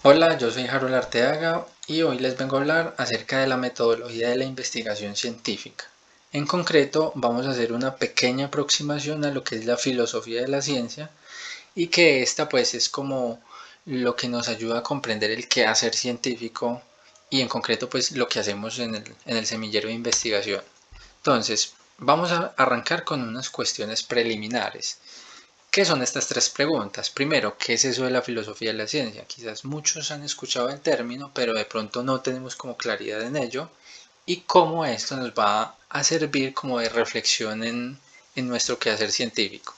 Hola, yo soy Harold Arteaga y hoy les vengo a hablar acerca de la metodología de la investigación científica. En concreto, vamos a hacer una pequeña aproximación a lo que es la filosofía de la ciencia y que esta pues es como lo que nos ayuda a comprender el quehacer científico y en concreto pues lo que hacemos en el semillero de investigación. Entonces, vamos a arrancar con unas cuestiones preliminares. ¿Qué son estas tres preguntas? Primero, ¿qué es eso de la filosofía de la ciencia? Quizás muchos han escuchado el término, pero de pronto no tenemos como claridad en ello y cómo esto nos va a servir como de reflexión en nuestro quehacer científico.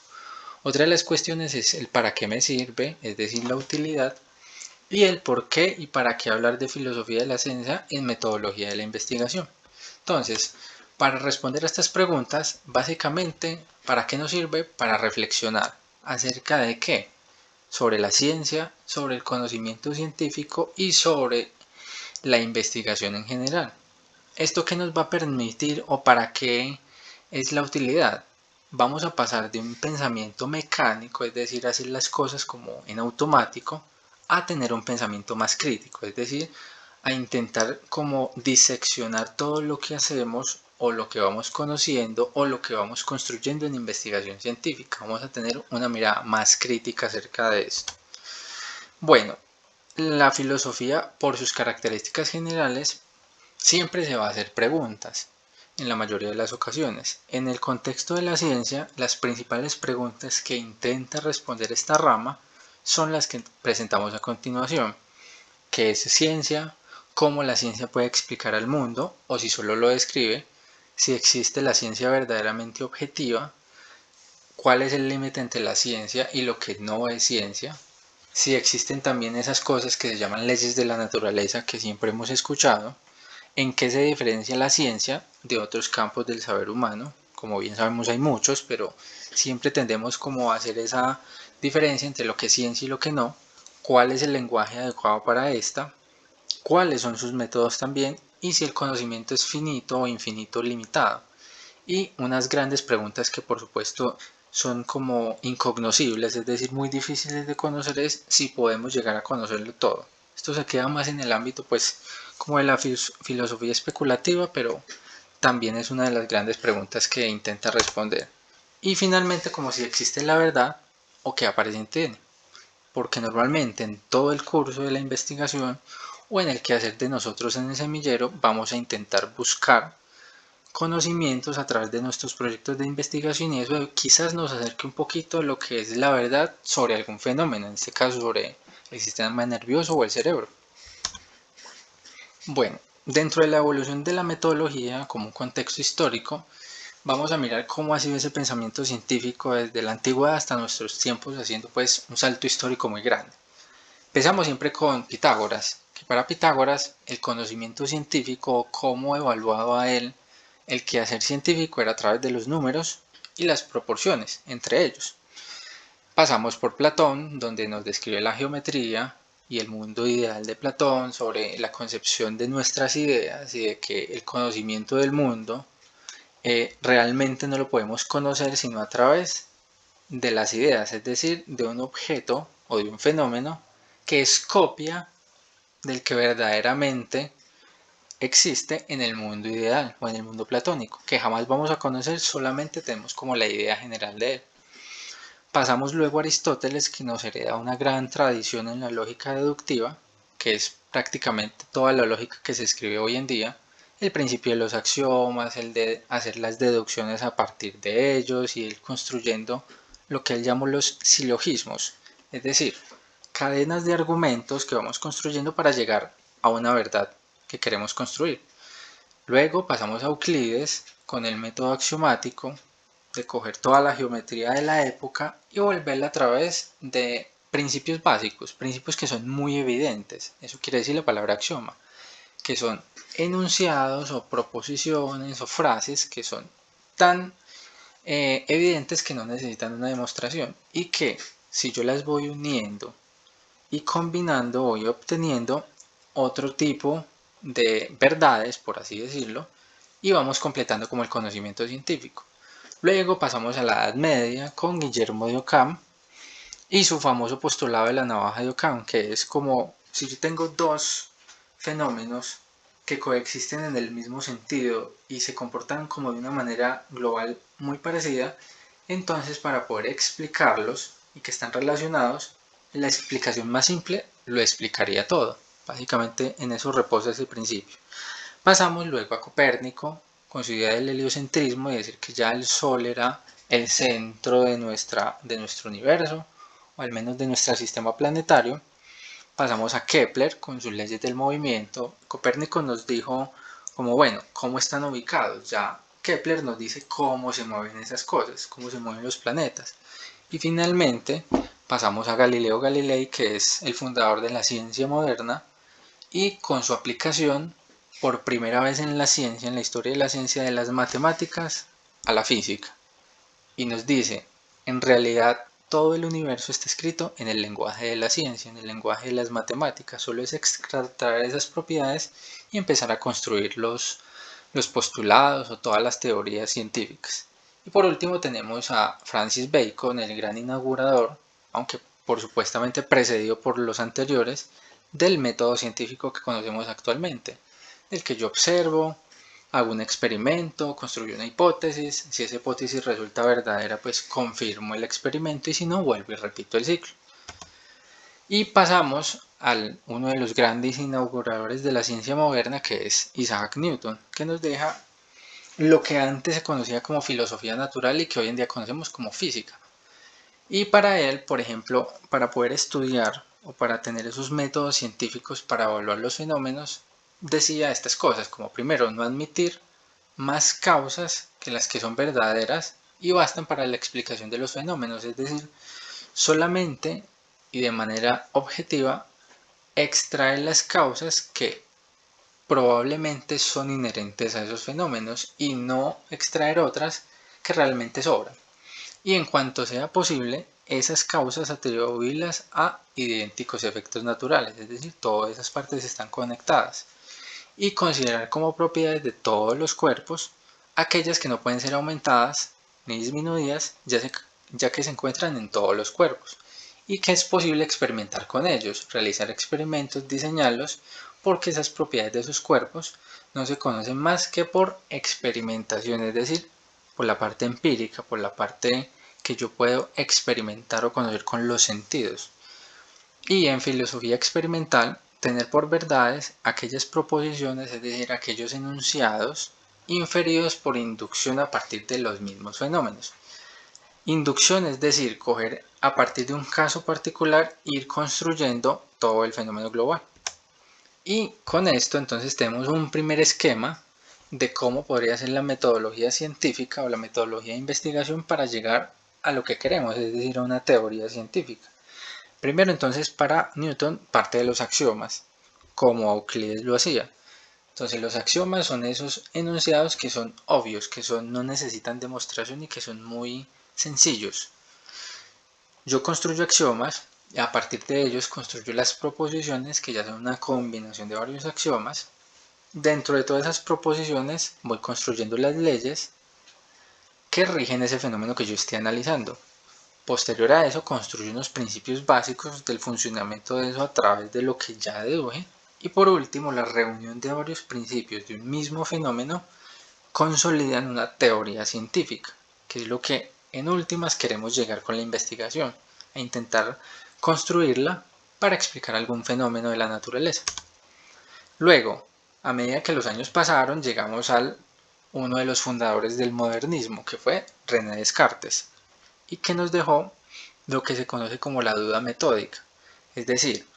Otra de las cuestiones es el para qué me sirve, es decir, la utilidad, y el por qué y para qué hablar de filosofía de la ciencia en metodología de la investigación. Entonces, para responder a estas preguntas, básicamente, ¿para qué nos sirve? Para reflexionar acerca de qué, sobre la ciencia, sobre el conocimiento científico y sobre la investigación en general. ¿Esto qué nos va a permitir o para qué es la utilidad? Vamos a pasar de un pensamiento mecánico, es decir, hacer las cosas como en automático, a tener un pensamiento más crítico, es decir, a intentar como diseccionar todo lo que hacemos o lo que vamos conociendo o lo que vamos construyendo en investigación científica. Vamos a tener una mirada más crítica acerca de esto. Bueno, la filosofía, por sus características generales, siempre se va a hacer preguntas, en la mayoría de las ocasiones. En el contexto de la ciencia, las principales preguntas que intenta responder esta rama son las que presentamos a continuación. ¿Qué es ciencia? ¿Cómo la ciencia puede explicar al mundo? O si solo lo describe. Si existe la ciencia verdaderamente objetiva. ¿Cuál es el límite entre la ciencia y lo que no es ciencia? Si existen también esas cosas que se llaman leyes de la naturaleza que siempre hemos escuchado. ¿En qué se diferencia la ciencia de otros campos del saber humano? Como bien sabemos hay muchos, pero siempre tendemos como a hacer esa diferencia entre lo que es ciencia y lo que no. ¿Cuál es el lenguaje adecuado para esta? ¿Cuáles son sus métodos también? Y si el conocimiento es finito o infinito limitado. Y unas grandes preguntas que por supuesto son como incognoscibles, es decir, muy difíciles de conocer es si podemos llegar a conocerlo todo. Esto se queda más en el ámbito pues como de la filosofía especulativa, pero también es una de las grandes preguntas que intenta responder. Y finalmente como si existe la verdad o qué apariencia tiene, porque normalmente en todo el curso de la investigación o en el quehacer de nosotros en el semillero vamos a intentar buscar conocimientos a través de nuestros proyectos de investigación y eso quizás nos acerque un poquito a lo que es la verdad sobre algún fenómeno, en este caso sobre el sistema nervioso o el cerebro. Bueno, dentro de la evolución de la metodología como un contexto histórico, vamos a mirar cómo ha sido ese pensamiento científico desde la antigüedad hasta nuestros tiempos, haciendo pues un salto histórico muy grande. Empezamos siempre con Pitágoras, que para Pitágoras el conocimiento científico, cómo evaluaba él el quehacer científico era a través de los números y las proporciones entre ellos. Pasamos por Platón, donde nos describe la geometría y el mundo ideal de Platón sobre la concepción de nuestras ideas y de que el conocimiento del mundo realmente no lo podemos conocer sino a través de las ideas, es decir, de un objeto o de un fenómeno que es copia del que verdaderamente existe en el mundo ideal o en el mundo platónico, que jamás vamos a conocer, solamente tenemos como la idea general de él. Pasamos luego a Aristóteles, que nos hereda una gran tradición en la lógica deductiva, que es prácticamente toda la lógica que se escribe hoy en día, el principio de los axiomas, el de hacer las deducciones a partir de ellos y ir construyendo lo que él llamó los silogismos, es decir, cadenas de argumentos que vamos construyendo para llegar a una verdad que queremos construir. Luego pasamos a Euclides con el método axiomático de coger toda la geometría de la época y volverla a través de principios básicos, principios que son muy evidentes. Eso quiere decir la palabra axioma, que son enunciados o proposiciones o frases que son tan evidentes que no necesitan una demostración y que si yo las voy uniendo y combinando voy obteniendo otro tipo de verdades, por así decirlo, y vamos completando como el conocimiento científico. Luego pasamos a la Edad Media con Guillermo de Ockham y su famoso postulado de la navaja de Ockham, que es como si yo tengo dos fenómenos que coexisten en el mismo sentido y se comportan como de una manera global muy parecida, entonces para poder explicarlos y que están relacionados, la explicación más simple lo explicaría todo. Básicamente en eso reposa ese principio. Pasamos luego a Copérnico con su idea del heliocentrismo y decir que ya el Sol era el centro de nuestro universo, o al menos de nuestro sistema planetario. Pasamos a Kepler con sus leyes del movimiento. Copérnico nos dijo como, bueno, cómo están ubicados. Ya Kepler nos dice cómo se mueven esas cosas, cómo se mueven los planetas. Y finalmente pasamos a Galileo Galilei, que es el fundador de la ciencia moderna, y con su aplicación por primera vez en la ciencia, en la historia de la ciencia, de las matemáticas a la física. Y nos dice, en realidad todo el universo está escrito en el lenguaje de la ciencia, en el lenguaje de las matemáticas, solo es extraer esas propiedades y empezar a construir los postulados o todas las teorías científicas. Y por último tenemos a Francis Bacon, el gran inaugurador, aunque por supuestamente precedido por los anteriores, del método científico que conocemos actualmente, el que yo observo, hago un experimento, construyo una hipótesis, si esa hipótesis resulta verdadera, pues confirmo el experimento y si no, vuelvo y repito el ciclo. Y pasamos a uno de los grandes inauguradores de la ciencia moderna, que es Isaac Newton, que nos deja lo que antes se conocía como filosofía natural y que hoy en día conocemos como física. Y para él, por ejemplo, para poder estudiar o para tener esos métodos científicos para evaluar los fenómenos, decía estas cosas, como primero, no admitir más causas que las que son verdaderas y bastan para la explicación de los fenómenos, es decir, solamente y de manera objetiva extraer las causas que probablemente son inherentes a esos fenómenos y no extraer otras que realmente sobran. Y en cuanto sea posible, esas causas atribuirlas a idénticos efectos naturales, es decir, todas esas partes están conectadas. Y considerar como propiedades de todos los cuerpos aquellas que no pueden ser aumentadas ni disminuidas, ya que se encuentran en todos los cuerpos, y que es posible experimentar con ellos, realizar experimentos, diseñarlos, porque esas propiedades de esos cuerpos no se conocen más que por experimentación, es decir, por la parte empírica, por la parte que yo puedo experimentar o conocer con los sentidos. Y en filosofía experimental, tener por verdades aquellas proposiciones, es decir, aquellos enunciados inferidos por inducción a partir de los mismos fenómenos. Inducción es decir, coger a partir de un caso particular e ir construyendo todo el fenómeno global. Y con esto entonces tenemos un primer esquema de cómo podría ser la metodología científica o la metodología de investigación para llegar a lo que queremos, es decir, a una teoría científica. Primero entonces para Newton parte de los axiomas, como Euclides lo hacía. Entonces los axiomas son esos enunciados que son obvios, que no necesitan demostración y que son muy sencillos. Yo construyo axiomas y a partir de ellos construyo las proposiciones, que ya son una combinación de varios axiomas. Dentro de todas esas proposiciones voy construyendo las leyes que rigen ese fenómeno que yo esté analizando. Posterior a eso construyo unos principios básicos del funcionamiento de eso a través de lo que ya deduje. Y por último, la reunión de varios principios de un mismo fenómeno consolidan una teoría científica, que es lo que en últimas queremos llegar con la investigación, e intentar construirla para explicar algún fenómeno de la naturaleza. Luego, a medida que los años pasaron, llegamos al uno de los fundadores del modernismo, que fue René Descartes, y que nos dejó lo que se conoce como la duda metódica. Es decir,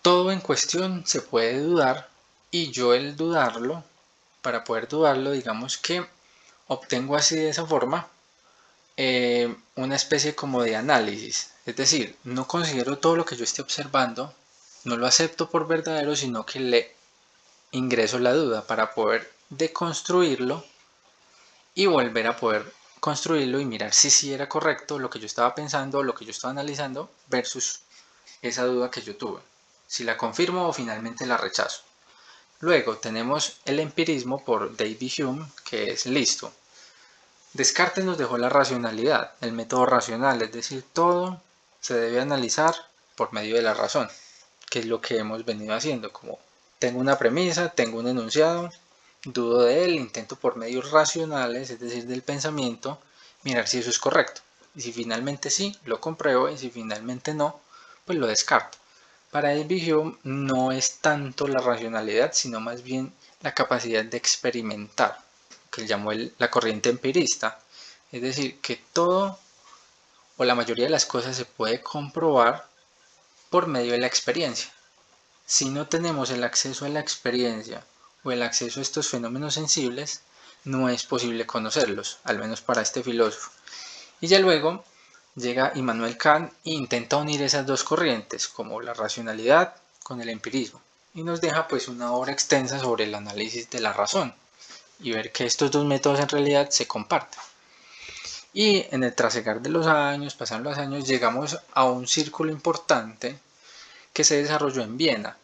todo en cuestión se puede dudar y yo el dudarlo, para poder dudarlo, digamos que obtengo así de esa forma una especie como de análisis. Es decir, no considero todo lo que yo esté observando, no lo acepto por verdadero, sino que le ingreso la duda para poder deconstruirlo y volver a poder construirlo y mirar si sí era correcto lo que yo estaba pensando, lo que yo estaba analizando versus esa duda que yo tuve, si la confirmo o finalmente la rechazo. Luego tenemos el empirismo por David Hume, que es listo. Descartes nos dejó la racionalidad, el método racional, es decir, todo se debe analizar por medio de la razón, que es lo que hemos venido haciendo, como tengo una premisa, tengo un enunciado, dudo de él, intento por medios racionales, es decir, del pensamiento, mirar si eso es correcto. Y si finalmente sí, lo compruebo, y si finalmente no, pues lo descarto. Para David Hume no es tanto la racionalidad, sino más bien la capacidad de experimentar, que él llamó la corriente empirista. Es decir, que todo o la mayoría de las cosas se puede comprobar por medio de la experiencia. Si no tenemos el acceso a la experiencia o el acceso a estos fenómenos sensibles, no es posible conocerlos, al menos para este filósofo. Y ya luego llega Immanuel Kant e intenta unir esas dos corrientes, como la racionalidad con el empirismo, y nos deja pues una obra extensa sobre el análisis de la razón, y ver que estos dos métodos en realidad se comparten. Y en el trasegar de los años, pasando los años, llegamos a un círculo importante que se desarrolló en Viena,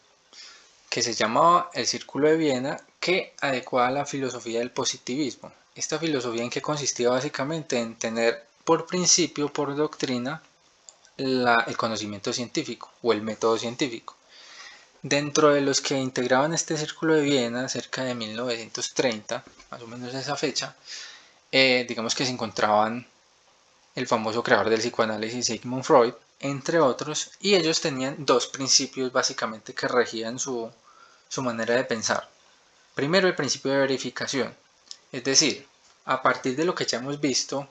que se llamaba el Círculo de Viena, que adecuaba la filosofía del positivismo. Esta filosofía en que consistía básicamente en tener por principio, por doctrina, el conocimiento científico o el método científico. Dentro de los que integraban este Círculo de Viena, cerca de 1930, más o menos esa fecha, digamos que se encontraban el famoso creador del psicoanálisis Sigmund Freud, entre otros, y ellos tenían dos principios básicamente que regían su manera de pensar. Primero, el principio de verificación, es decir, a partir de lo que ya hemos visto,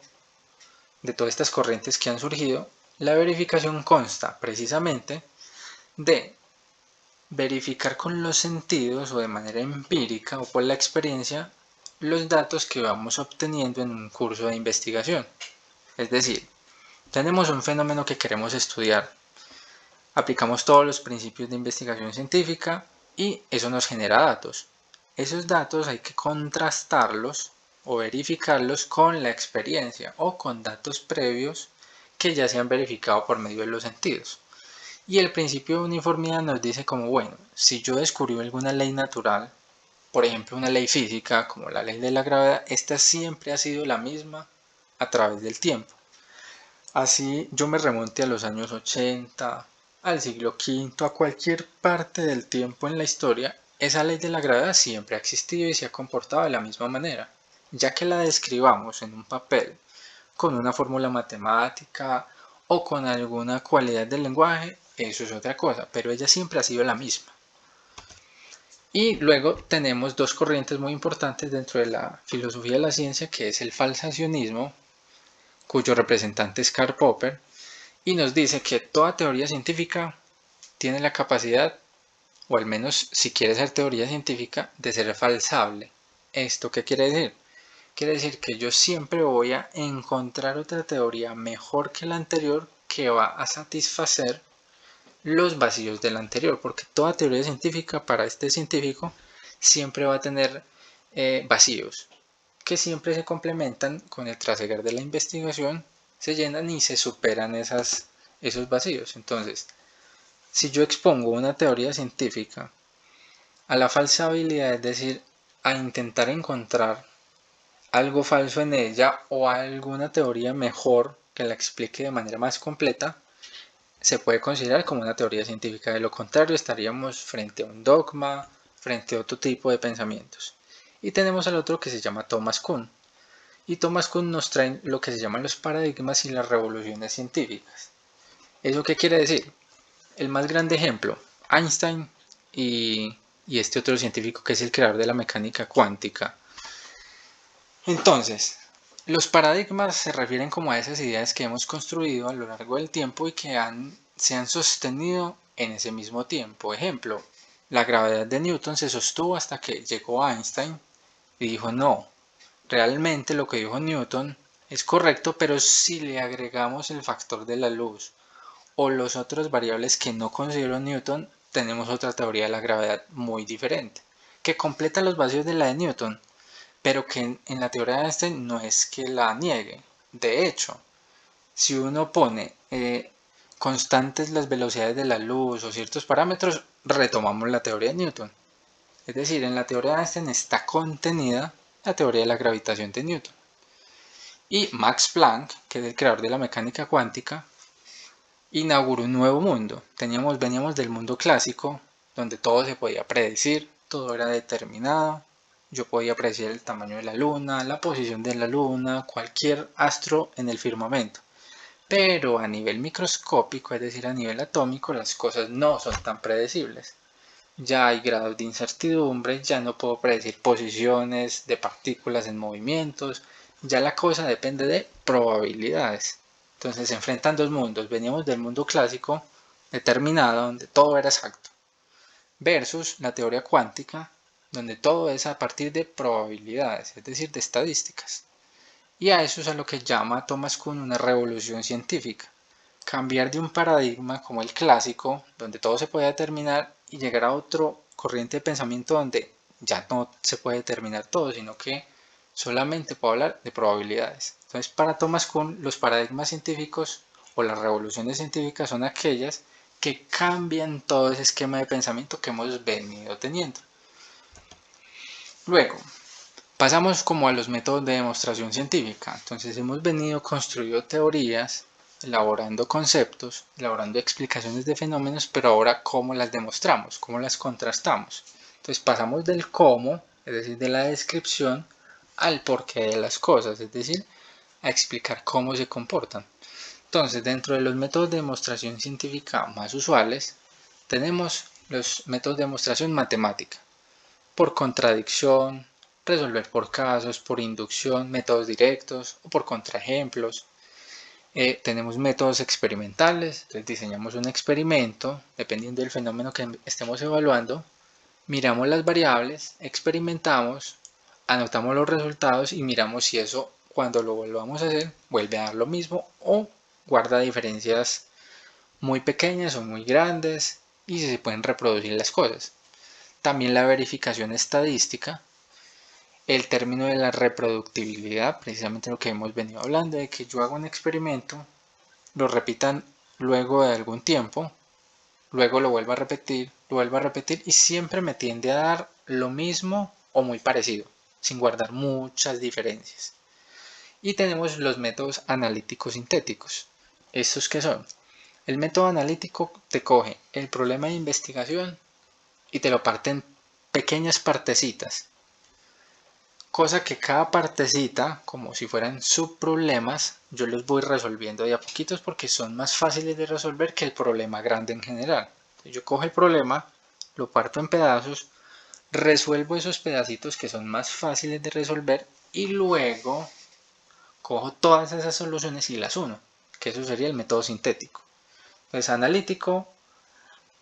de todas estas corrientes que han surgido, la verificación consta precisamente de verificar con los sentidos o de manera empírica o por la experiencia los datos que vamos obteniendo en un curso de investigación. Es decir, tenemos un fenómeno que queremos estudiar, aplicamos todos los principios de investigación científica y eso nos genera datos. Esos datos hay que contrastarlos o verificarlos con la experiencia o con datos previos que ya se han verificado por medio de los sentidos. Y el principio de uniformidad nos dice como, bueno, si yo descubrí alguna ley natural, por ejemplo una ley física como la ley de la gravedad, esta siempre ha sido la misma a través del tiempo. Así yo me remonte a los años 80, al siglo V, a cualquier parte del tiempo en la historia, esa ley de la gravedad siempre ha existido y se ha comportado de la misma manera. Ya que la describamos en un papel con una fórmula matemática o con alguna cualidad del lenguaje, eso es otra cosa, pero ella siempre ha sido la misma. Y luego tenemos dos corrientes muy importantes dentro de la filosofía de la ciencia, que es el falsacionismo, cuyo representante es Karl Popper, y nos dice que toda teoría científica tiene la capacidad, o al menos si quiere ser teoría científica, de ser falsable. ¿Esto qué quiere decir? Quiere decir que yo siempre voy a encontrar otra teoría mejor que la anterior que va a satisfacer los vacíos de la anterior, porque toda teoría científica para este científico siempre va a tener vacíos que siempre se complementan con el trasegar de la investigación, se llenan y se superan esos vacíos. Entonces, si yo expongo una teoría científica a la falsabilidad, es decir, a intentar encontrar algo falso en ella o alguna teoría mejor que la explique de manera más completa, se puede considerar como una teoría científica. De lo contrario, estaríamos frente a un dogma, frente a otro tipo de pensamientos. Y tenemos al otro que se llama Thomas Kuhn. Y Thomas Kuhn nos trae lo que se llaman los paradigmas y las revoluciones científicas. ¿Eso qué quiere decir? El más grande ejemplo, Einstein y este otro científico que es el creador de la mecánica cuántica. Entonces, los paradigmas se refieren como a esas ideas que hemos construido a lo largo del tiempo y que se han sostenido en ese mismo tiempo. Ejemplo, la gravedad de Newton se sostuvo hasta que llegó Einstein y dijo no, realmente lo que dijo Newton es correcto, pero si le agregamos el factor de la luz o los otros variables que no consideró Newton, tenemos otra teoría de la gravedad muy diferente, que completa los vacíos de la de Newton, pero que en la teoría de Einstein no es que la niegue. De hecho, si uno pone constantes las velocidades de la luz o ciertos parámetros, retomamos la teoría de Newton. Es decir, en la teoría de Einstein está contenida la teoría de la gravitación de Newton. Y Max Planck, que es el creador de la mecánica cuántica, inauguró un nuevo mundo. Veníamos del mundo clásico, donde todo se podía predecir, todo era determinado. Yo podía predecir el tamaño de la luna, la posición de la luna, cualquier astro en el firmamento. Pero a nivel microscópico, es decir, a nivel atómico, las cosas no son tan predecibles. Ya hay grados de incertidumbre, ya no puedo predecir posiciones de partículas en movimientos, ya la cosa depende de probabilidades. Entonces se enfrentan dos mundos, veníamos del mundo clásico determinado, donde todo era exacto, versus la teoría cuántica, donde todo es a partir de probabilidades, es decir, de estadísticas. Y a eso es a lo que llama Thomas Kuhn una revolución científica. Cambiar de un paradigma como el clásico, donde todo se puede determinar, y llegar a otro corriente de pensamiento donde ya no se puede determinar todo, sino que solamente puedo hablar de probabilidades. Entonces, para Thomas Kuhn, los paradigmas científicos o las revoluciones científicas son aquellas que cambian todo ese esquema de pensamiento que hemos venido teniendo. Luego, pasamos como a los métodos de demostración científica. Entonces hemos venido construyendo teorías, elaborando conceptos, elaborando explicaciones de fenómenos, pero ahora cómo las demostramos, cómo las contrastamos. Entonces pasamos del cómo, es decir, de la descripción, al porqué de las cosas, es decir, a explicar cómo se comportan. Entonces, dentro de los métodos de demostración científica más usuales, tenemos los métodos de demostración matemática, por contradicción, resolver por casos, por inducción, métodos directos o por contraejemplos. Tenemos métodos experimentales, entonces diseñamos un experimento, dependiendo del fenómeno que estemos evaluando, miramos las variables, experimentamos, anotamos los resultados y miramos si eso cuando lo volvamos a hacer vuelve a dar lo mismo o guarda diferencias muy pequeñas o muy grandes y si se pueden reproducir las cosas. También la verificación estadística, el término de la reproductibilidad, precisamente lo que hemos venido hablando, de que yo hago un experimento, lo repitan luego de algún tiempo, luego lo vuelvo a repetir y siempre me tiende a dar lo mismo o muy parecido, sin guardar muchas diferencias. Y tenemos los métodos analíticos sintéticos. ¿Estos qué son? El método analítico te coge el problema de investigación y te lo parte en pequeñas partecitas, cosa que cada partecita, como si fueran subproblemas, yo los voy resolviendo de a poquitos porque son más fáciles de resolver que el problema grande en general. Yo cojo el problema, lo parto en pedazos, resuelvo esos pedacitos que son más fáciles de resolver y luego cojo todas esas soluciones y las uno, que eso sería el método sintético. Entonces, analítico,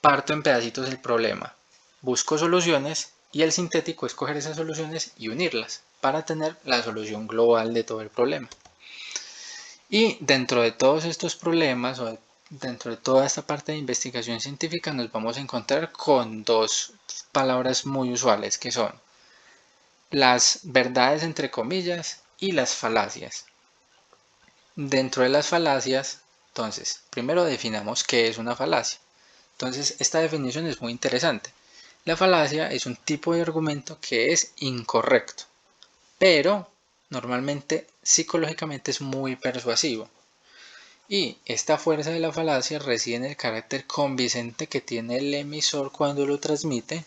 parto en pedacitos el problema, busco soluciones y el sintético es coger esas soluciones y unirlas para tener la solución global de todo el problema. Y dentro de todos estos problemas o dentro de toda esta parte de investigación científica nos vamos a encontrar con dos palabras muy usuales que son las verdades entre comillas y las falacias. Dentro de las falacias, entonces, primero definamos qué es una falacia. Entonces, esta definición es muy interesante. La falacia es un tipo de argumento que es incorrecto, pero normalmente psicológicamente es muy persuasivo. Y esta fuerza de la falacia reside en el carácter convincente que tiene el emisor cuando lo transmite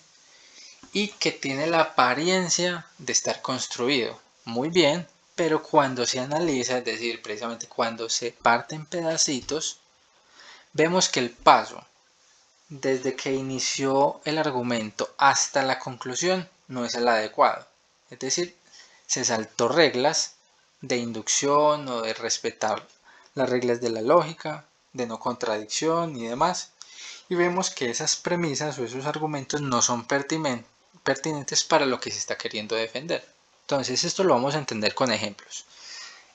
y que tiene la apariencia de estar construido muy bien, pero cuando se analiza, es decir, precisamente cuando se parte en pedacitos, vemos que el paso desde que inició el argumento hasta la conclusión no es el adecuado. Es decir, se saltó reglas de inducción o de respetar las reglas de la lógica, de no contradicción y demás. Y vemos que esas premisas o esos argumentos no son pertinentes para lo que se está queriendo defender. Entonces esto lo vamos a entender con ejemplos.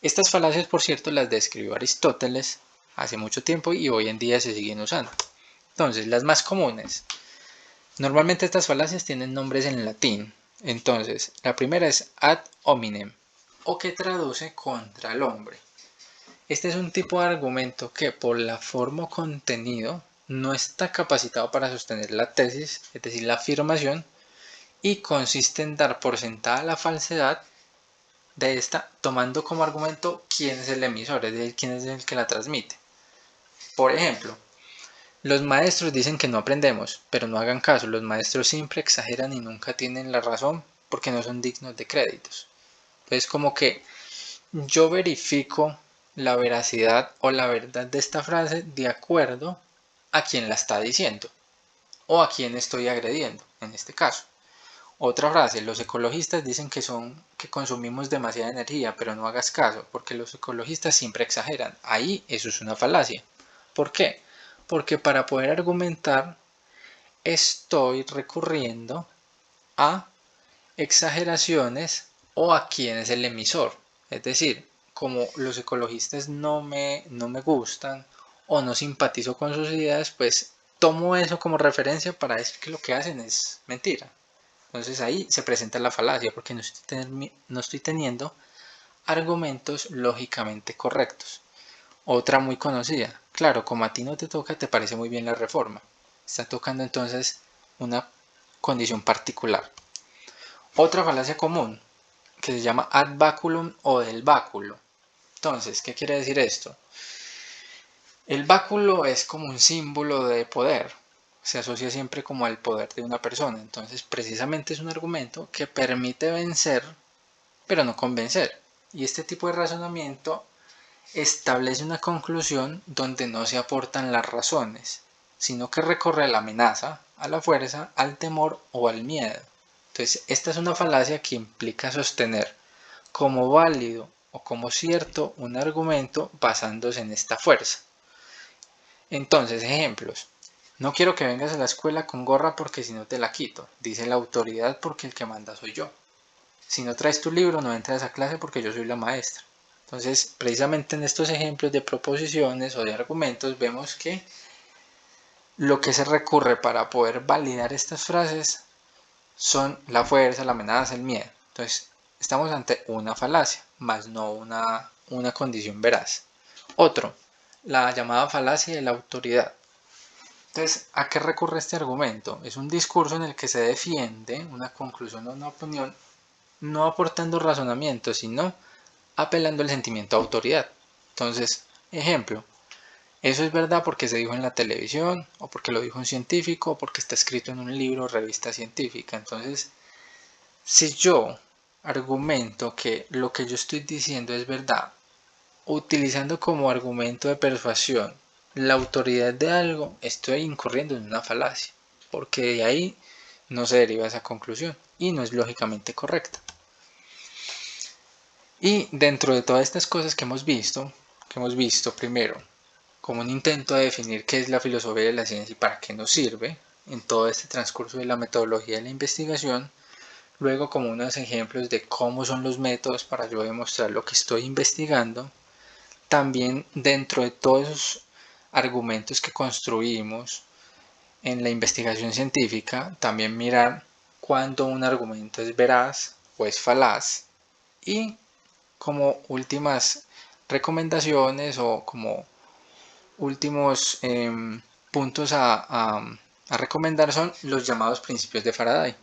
Estas falacias, por cierto, las describió Aristóteles hace mucho tiempo y hoy en día se siguen usando. Entonces, las más comunes. Normalmente estas falacias tienen nombres en latín. Entonces, la primera es ad hominem, o que traduce contra el hombre. Este es un tipo de argumento que por la forma o contenido no está capacitado para sostener la tesis, es decir, la afirmación, y consiste en dar por sentada la falsedad de esta, tomando como argumento quién es el emisor, es decir, quién es el que la transmite. Por ejemplo, los maestros dicen que no aprendemos, pero no hagan caso, los maestros siempre exageran y nunca tienen la razón porque no son dignos de créditos. Entonces como que yo verifico la veracidad o la verdad de esta frase de acuerdo a quien la está diciendo o a quien estoy agrediendo en este caso. Otra frase, los ecologistas dicen que consumimos demasiada energía, pero no hagas caso, porque los ecologistas siempre exageran. Ahí eso es una falacia. ¿Por qué? Porque para poder argumentar estoy recurriendo a exageraciones o a quién es el emisor. Es decir, como los ecologistas no me gustan o no simpatizo con sus ideas, pues tomo eso como referencia para decir que lo que hacen es mentira. Entonces ahí se presenta la falacia porque no estoy teniendo argumentos lógicamente correctos. Otra muy conocida, claro, como a ti no te toca, te parece muy bien la reforma. Está tocando entonces una condición particular. Otra falacia común, que se llama ad baculum o del báculo. Entonces, ¿qué quiere decir esto? El báculo es como un símbolo de poder, se asocia siempre como al poder de una persona, entonces precisamente es un argumento que permite vencer, pero no convencer. Y este tipo de razonamiento establece una conclusión donde no se aportan las razones, sino que recorre a la amenaza, a la fuerza, al temor o al miedo. Entonces, esta es una falacia que implica sostener como válido o como cierto un argumento basándose en esta fuerza. Entonces, ejemplos. No quiero que vengas a la escuela con gorra porque si no te la quito, dice la autoridad porque el que manda soy yo. Si no traes tu libro no entras a clase porque yo soy la maestra. Entonces, precisamente en estos ejemplos de proposiciones o de argumentos vemos que lo que se recurre para poder validar estas frases son la fuerza, la amenaza, el miedo. Entonces, estamos ante una falacia, más no una condición veraz. Otro, la llamada falacia de la autoridad. Entonces, ¿a qué recurre este argumento? Es un discurso en el que se defiende una conclusión o una opinión no aportando razonamiento, sino apelando al sentimiento de autoridad. Entonces, ejemplo, eso es verdad porque se dijo en la televisión, o porque lo dijo un científico, o porque está escrito en un libro o revista científica. Entonces, si yo argumento que lo que yo estoy diciendo es verdad, utilizando como argumento de persuasión la autoridad de algo, estoy incurriendo en una falacia, porque de ahí no se deriva esa conclusión y no es lógicamente correcta. Y dentro de todas estas cosas que hemos visto primero, como un intento de definir qué es la filosofía de la ciencia y para qué nos sirve en todo este transcurso de la metodología de la investigación, luego como unos ejemplos de cómo son los métodos para yo demostrar lo que estoy investigando, también dentro de todos esos argumentos que construimos en la investigación científica, también mirar cuándo un argumento es veraz o es falaz y como últimas recomendaciones o como últimos puntos a recomendar son los llamados principios de Faraday.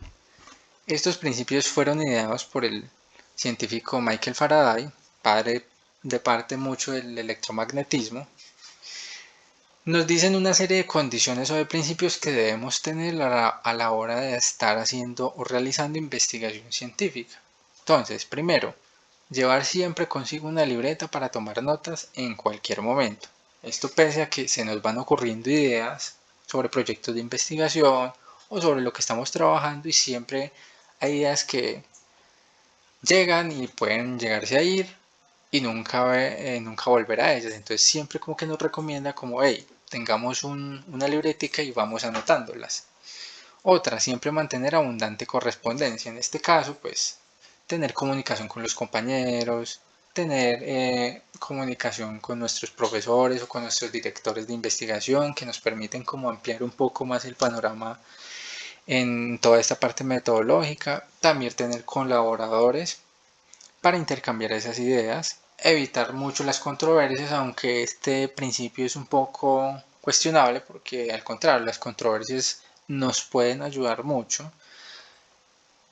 Estos principios fueron ideados por el científico Michael Faraday, padre de parte mucho del electromagnetismo. Nos dicen una serie de condiciones o de principios que debemos tener a la hora de estar haciendo o realizando investigación científica. Entonces, primero, llevar siempre consigo una libreta para tomar notas en cualquier momento. Esto pese a que se nos van ocurriendo ideas sobre proyectos de investigación o sobre lo que estamos trabajando y siempre hay ideas que llegan y pueden llegarse a ir y nunca volver a ellas. Entonces siempre como que nos recomienda como, hey, tengamos una libretica y vamos anotándolas. Otra, siempre mantener abundante correspondencia. En este caso, pues, tener comunicación con los compañeros, tener comunicación con nuestros profesores o con nuestros directores de investigación que nos permiten como ampliar un poco más el panorama en toda esta parte metodológica. También tener colaboradores para intercambiar esas ideas, evitar mucho las controversias, aunque este principio es un poco cuestionable porque al contrario, las controversias nos pueden ayudar mucho.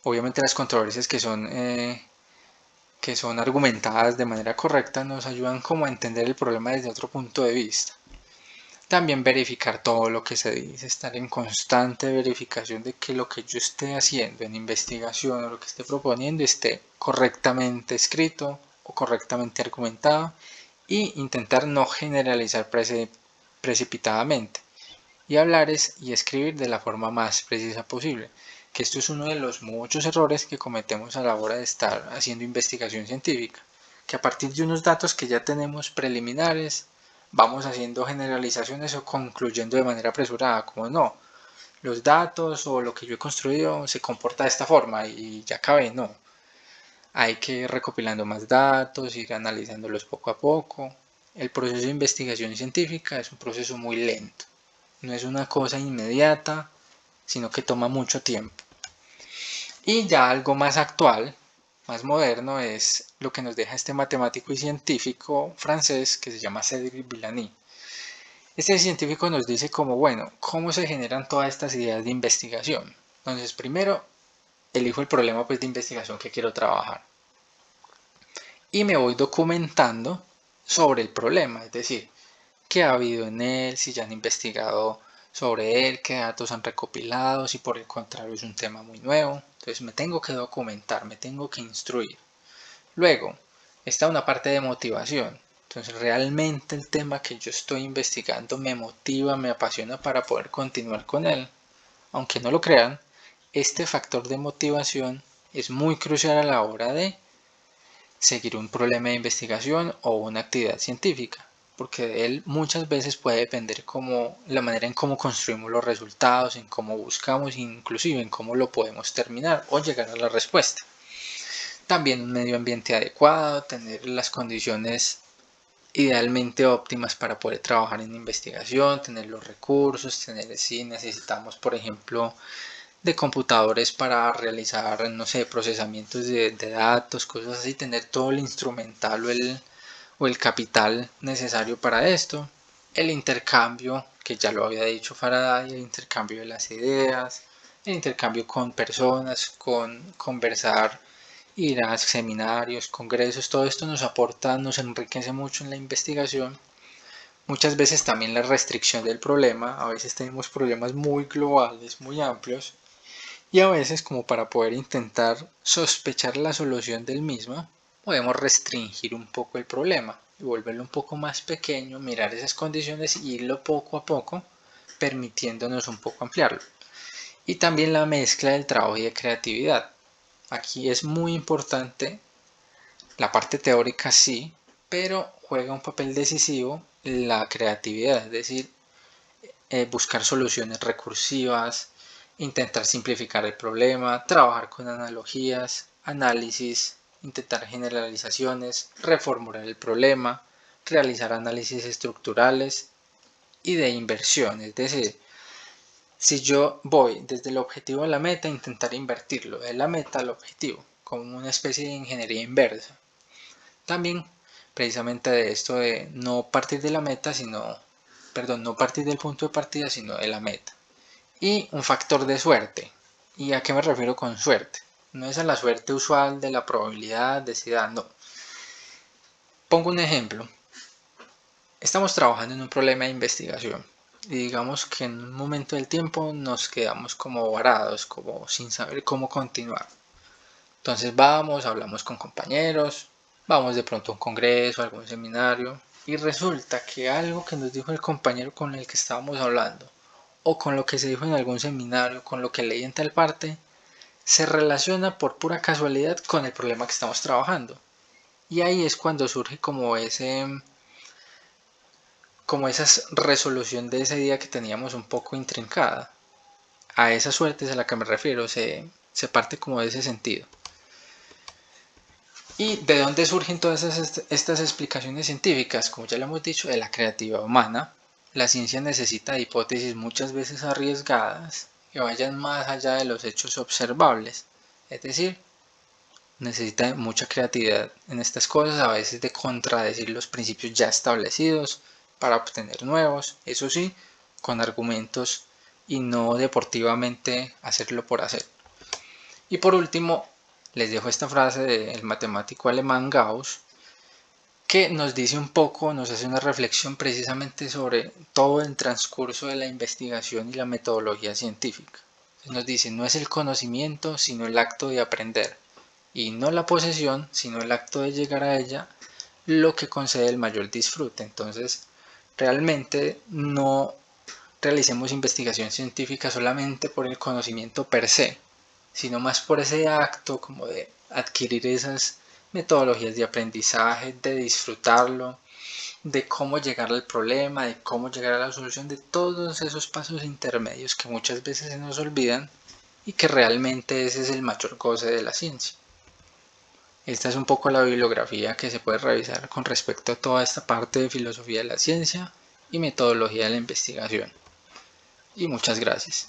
Obviamente las controversias que son argumentadas de manera correcta nos ayudan como a entender el problema desde otro punto de vista. También verificar todo lo que se dice, estar en constante verificación de que lo que yo esté haciendo en investigación o lo que esté proponiendo esté correctamente escrito o correctamente argumentado y intentar no generalizar precipitadamente y hablar y escribir de la forma más precisa posible, que esto es uno de los muchos errores que cometemos a la hora de estar haciendo investigación científica, que a partir de unos datos que ya tenemos preliminares vamos haciendo generalizaciones o concluyendo de manera apresurada, como no, los datos o lo que yo he construido se comporta de esta forma y ya acabé, no. Hay que ir recopilando más datos, ir analizándolos poco a poco. El proceso de investigación científica es un proceso muy lento, no es una cosa inmediata, sino que toma mucho tiempo. Y ya algo más actual, más moderno, es lo que nos deja este matemático y científico francés que se llama Cédric Villani. Este científico nos dice como, bueno, cómo se generan todas estas ideas de investigación. Entonces, primero, elijo el problema pues, de investigación que quiero trabajar. Y me voy documentando sobre el problema, es decir, qué ha habido en él, si ya han investigado sobre él, qué datos han recopilado, si por el contrario es un tema muy nuevo. Entonces me tengo que documentar, me tengo que instruir. Luego, está una parte de motivación. Entonces realmente el tema que yo estoy investigando me motiva, me apasiona para poder continuar con él. Aunque no lo crean, este factor de motivación es muy crucial a la hora de seguir un problema de investigación o una actividad científica, porque de él muchas veces puede depender como la manera en cómo construimos los resultados, en cómo buscamos, inclusive en cómo lo podemos terminar o llegar a la respuesta. También un medio ambiente adecuado, tener las condiciones idealmente óptimas para poder trabajar en investigación, tener los recursos, tener si necesitamos, por ejemplo, de computadores para realizar, no sé, procesamientos de datos, cosas así, tener todo el instrumental o el capital necesario para esto. El intercambio, que ya lo había dicho Faraday, el intercambio de las ideas, el intercambio con personas, con conversar, ir a seminarios, congresos, todo esto nos aporta, nos enriquece mucho en la investigación. Muchas veces también la restricción del problema, a veces tenemos problemas muy globales, muy amplios, y a veces como para poder intentar sospechar la solución del mismo, podemos restringir un poco el problema y volverlo un poco más pequeño, mirar esas condiciones y irlo poco a poco, permitiéndonos un poco ampliarlo. Y también la mezcla del trabajo y de creatividad. Aquí es muy importante la parte teórica sí, pero juega un papel decisivo la creatividad, es decir, buscar soluciones recursivas, intentar simplificar el problema, trabajar con analogías, análisis, intentar generalizaciones, reformular el problema, realizar análisis estructurales y de inversión, es decir, si yo voy desde el objetivo a la meta, intentar invertirlo de la meta al objetivo, como una especie de ingeniería inversa. También precisamente de esto de no partir de la meta, sino, perdón, no partir del punto de partida, sino de la meta. Y un factor de suerte. ¿Y a qué me refiero con suerte? No es a la suerte usual de la probabilidad de si da, no. Pongo un ejemplo. Estamos trabajando en un problema de investigación y digamos que en un momento del tiempo nos quedamos como varados, como sin saber cómo continuar. Entonces vamos, hablamos con compañeros, vamos de pronto a un congreso, a algún seminario y resulta que algo que nos dijo el compañero con el que estábamos hablando o con lo que se dijo en algún seminario, con lo que leí en tal parte, se relaciona por pura casualidad con el problema que estamos trabajando. Y ahí es cuando surge como esa resolución de ese día que teníamos un poco intrincada. A esa suerte es a la que me refiero, se parte como de ese sentido. ¿Y de dónde surgen todas estas explicaciones científicas? Como ya lo hemos dicho, de la creatividad humana. La ciencia necesita hipótesis muchas veces arriesgadas que vayan más allá de los hechos observables. Es decir, necesita mucha creatividad en estas cosas, a veces de contradecir los principios ya establecidos para obtener nuevos, eso sí, con argumentos y no deportivamente hacerlo por hacer. Y por último, les dejo esta frase del matemático alemán Gauss, que nos dice un poco, nos hace una reflexión precisamente sobre todo el transcurso de la investigación y la metodología científica. Nos dice, no es el conocimiento, sino el acto de aprender, y no la posesión, sino el acto de llegar a ella, lo que concede el mayor disfrute. Entonces, realmente no realicemos investigación científica solamente por el conocimiento per se, sino más por ese acto como de adquirir esas metodologías de aprendizaje, de disfrutarlo, de cómo llegar al problema, de cómo llegar a la solución, de todos esos pasos intermedios que muchas veces se nos olvidan y que realmente ese es el mayor goce de la ciencia. Esta es un poco la bibliografía que se puede revisar con respecto a toda esta parte de filosofía de la ciencia y metodología de la investigación. Y muchas gracias.